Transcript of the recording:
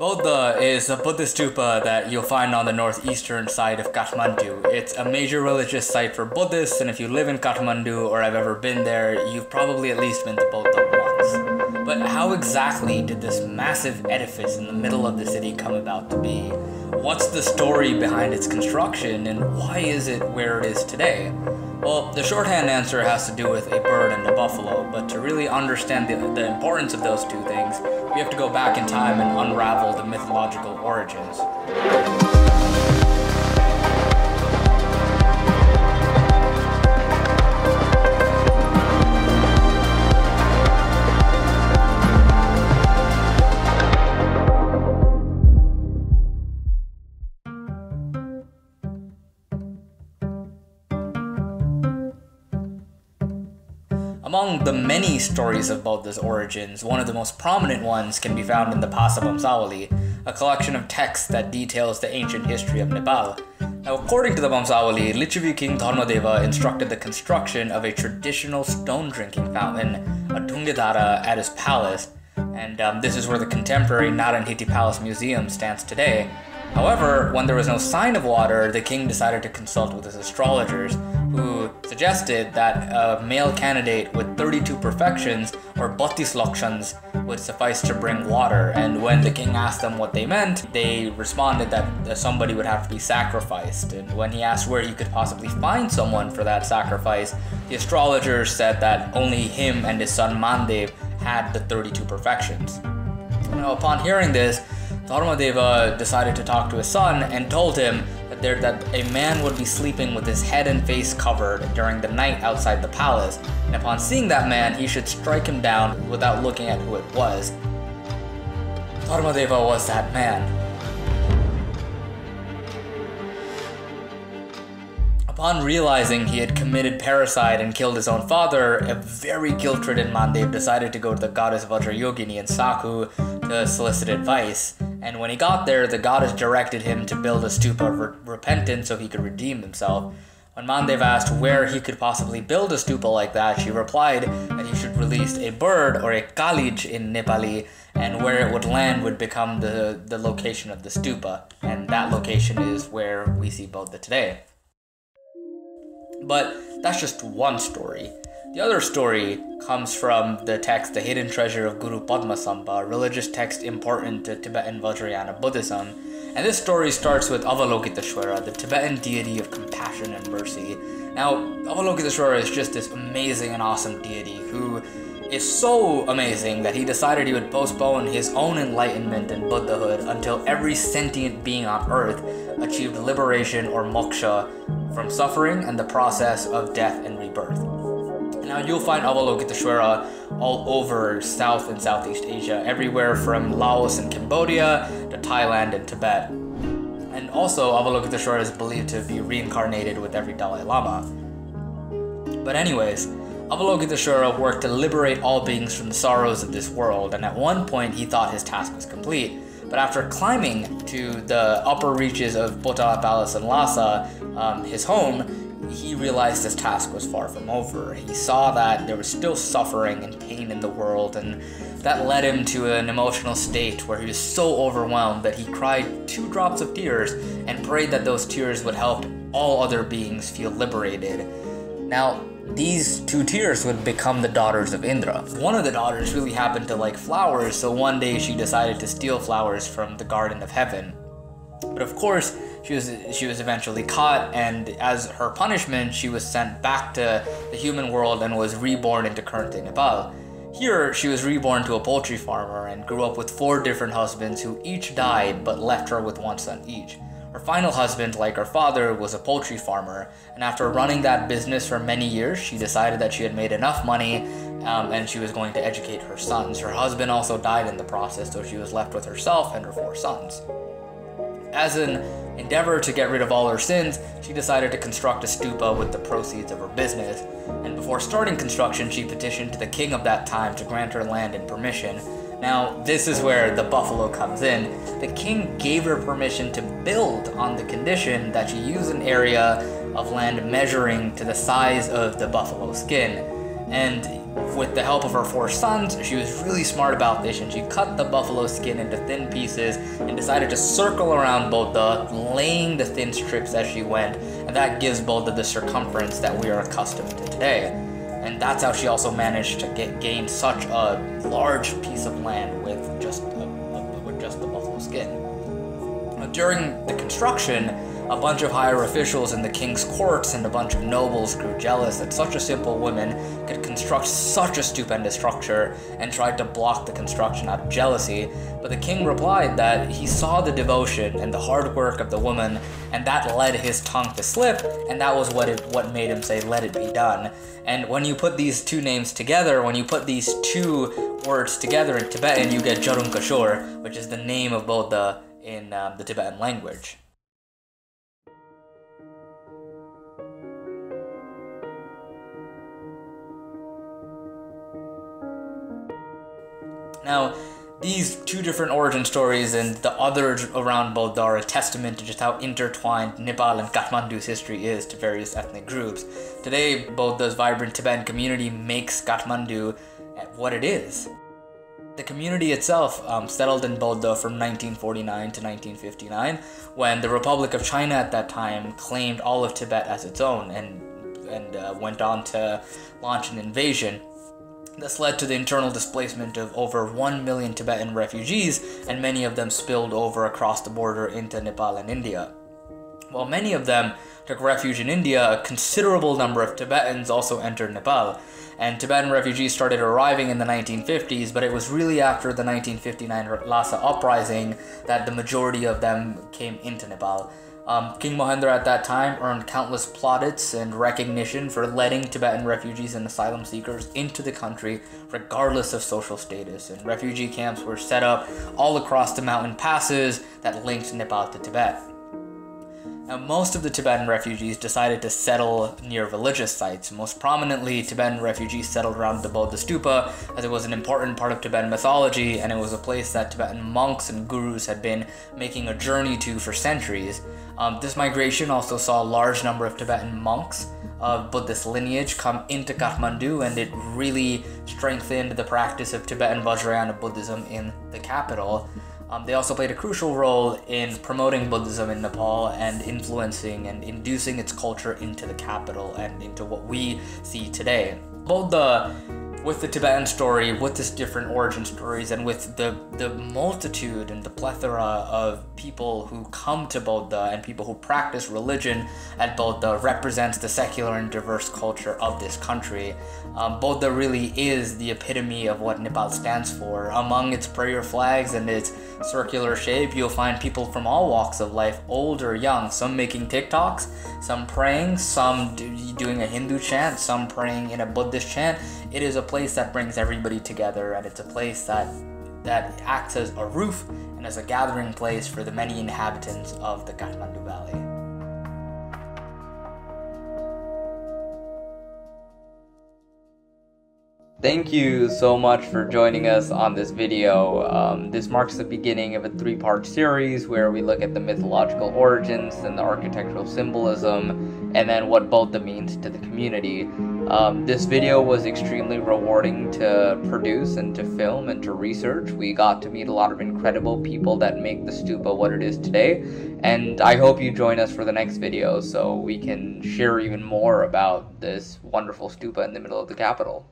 Boudha is a Buddhist stupa that you'll find on the northeastern side of Kathmandu. It's a major religious site for Buddhists, and if you live in Kathmandu or have ever been there, you've probably at least been to Boudha once. But how exactly did this massive edifice in the middle of the city come about to be? What's the story behind its construction, and why is it where it is today? Well, the shorthand answer has to do with a bird and a buffalo, but to really understand the importance of those two things, we have to go back in time and unravel the mythological origins. Among the many stories of Buddha's origins, one of the most prominent ones can be found in the Bamsawali, a collection of texts that details the ancient history of Nepal. Now, according to the Bamsawali, Lichavi King Dharmadeva instructed the construction of a traditional stone drinking fountain, a Dungadara, at his palace, and this is where the contemporary Naranhiti Palace Museum stands today. However, when there was no sign of water, the king decided to consult with his astrologers, who suggested that a male candidate with 32 perfections, or Bhattis Lakshans, would suffice to bring water. And when the king asked them what they meant, they responded that somebody would have to be sacrificed. And when he asked where he could possibly find someone for that sacrifice, the astrologers said that only him and his son Mandev had the 32 perfections. Now, upon hearing this, Dharmadeva decided to talk to his son and told him that a man would be sleeping with his head and face covered during the night outside the palace, and upon seeing that man, he should strike him down without looking at who it was. Dharmadeva was that man. Upon realizing he had committed parricide and killed his own father, a very guilt-ridden Mandev decided to go to the goddess Vajrayogini in Saku to solicit advice. And when he got there, the goddess directed him to build a stupa of repentance so he could redeem himself. When Mandev asked where he could possibly build a stupa like that, she replied that he should release a bird, or a kalij in Nepali, and where it would land would become the location of the stupa. And that location is where we see Buddha today. But that's just one story. The other story comes from the text The Hidden Treasure of Guru Padmasambha, a religious text important to Tibetan Vajrayana Buddhism. And this story starts with Avalokiteshvara, the Tibetan deity of compassion and mercy. Now, Avalokiteshvara is just this amazing and awesome deity who is so amazing that he decided he would postpone his own enlightenment and Buddhahood until every sentient being on earth achieved liberation or moksha from suffering and the process of death and rebirth. Now, you'll find Avalokiteshvara all over South and Southeast Asia, everywhere from Laos and Cambodia to Thailand and Tibet. And also, Avalokiteshvara is believed to be reincarnated with every Dalai Lama. But anyways, Avalokiteshvara worked to liberate all beings from the sorrows of this world, and at one point he thought his task was complete. But after climbing to the upper reaches of Boudha Palace in Lhasa, his home, he realized his task was far from over. He saw that there was still suffering and pain in the world, and that led him to an emotional state where he was so overwhelmed that he cried 2 drops of tears and prayed that those tears would help all other beings feel liberated. Now, these 2 tears would become the daughters of Indra. One of the daughters really happened to like flowers, so one day she decided to steal flowers from the Garden of Heaven. But of course, she was eventually caught, and as her punishment, she was sent back to the human world and was reborn into current-day Nepal. Here, she was reborn to a poultry farmer and grew up with 4 different husbands who each died but left her with 1 son each. Her final husband, like her father, was a poultry farmer, and after running that business for many years, she decided that she had made enough money and she was going to educate her sons. Her husband also died in the process, so she was left with herself and her 4 sons. As an endeavor to get rid of all her sins, she decided to construct a stupa with the proceeds of her business, and before starting construction, she petitioned to the king of that time to grant her land and permission. Now, this is where the buffalo comes in. The king gave her permission to build on the condition that she use an area of land measuring to the size of the buffalo skin. And with the help of her 4 sons, she was really smart about this, and she cut the buffalo skin into thin pieces and decided to circle around Buddha, laying the thin strips as she went, and that gives Buddha the circumference that we are accustomed to today. And that's how she also managed to gain such a large piece of land with just the buffalo skin. During the construction, a bunch of higher officials in the king's courts and a bunch of nobles grew jealous that such a simple woman could construct such a stupendous structure and tried to block the construction out of jealousy. But the king replied that he saw the devotion and the hard work of the woman, and that led his tongue to slip, and that was what made him say, "Let it be done." And when you put these two names together, when you put these two words together in Tibetan, you get Jarung Kashor, which is the name of Buddha in the Tibetan language. Now, these two different origin stories and the others around Buddha are a testament to just how intertwined Nepal and Kathmandu's history is to various ethnic groups. Today, Buddha's vibrant Tibetan community makes Kathmandu what it is. The community itself settled in Buddha from 1949 to 1959, when the Republic of China at that time claimed all of Tibet as its own and went on to launch an invasion. This led to the internal displacement of over 1 million Tibetan refugees, and many of them spilled over across the border into Nepal and India. While many of them took refuge in India, a considerable number of Tibetans also entered Nepal, and Tibetan refugees started arriving in the 1950s, but it was really after the 1959 Lhasa uprising that the majority of them came into Nepal. King Mohendra at that time earned countless plaudits and recognition for letting Tibetan refugees and asylum seekers into the country regardless of social status, and refugee camps were set up all across the mountain passes that linked Nepal to Tibet. Now, most of the Tibetan refugees decided to settle near religious sites. Most prominently, Tibetan refugees settled around the Boudha Stupa, as it was an important part of Tibetan mythology, and it was a place that Tibetan monks and gurus had been making a journey to for centuries. This migration also saw a large number of Tibetan monks of Buddhist lineage come into Kathmandu, and it really strengthened the practice of Tibetan Vajrayana Buddhism in the capital. They also played a crucial role in promoting Buddhism in Nepal and influencing and inducing its culture into the capital and into what we see today. Buddha, with the Tibetan story, with its different origin stories, and with the multitude and the plethora of people who come to Buddha and people who practice religion at Buddha, represents the secular and diverse culture of this country. Buddha really is the epitome of what Nepal stands for. Among its prayer flags and its circular shape, you'll find people from all walks of life, old or young, some making TikToks, some praying, some doing a Hindu chant, some praying in a Buddhist chant. It is a place that brings everybody together, and it's a place that acts as a roof and as a gathering place for the many inhabitants of the Kathmandu Valley. Thank you so much for joining us on this video. This marks the beginning of a 3-part series where we look at the mythological origins and the architectural symbolism, and then what Buddha means to the community. This video was extremely rewarding to produce and to film and to research. We got to meet a lot of incredible people that make the stupa what it is today, and I hope you join us for the next video so we can share even more about this wonderful stupa in the middle of the capital.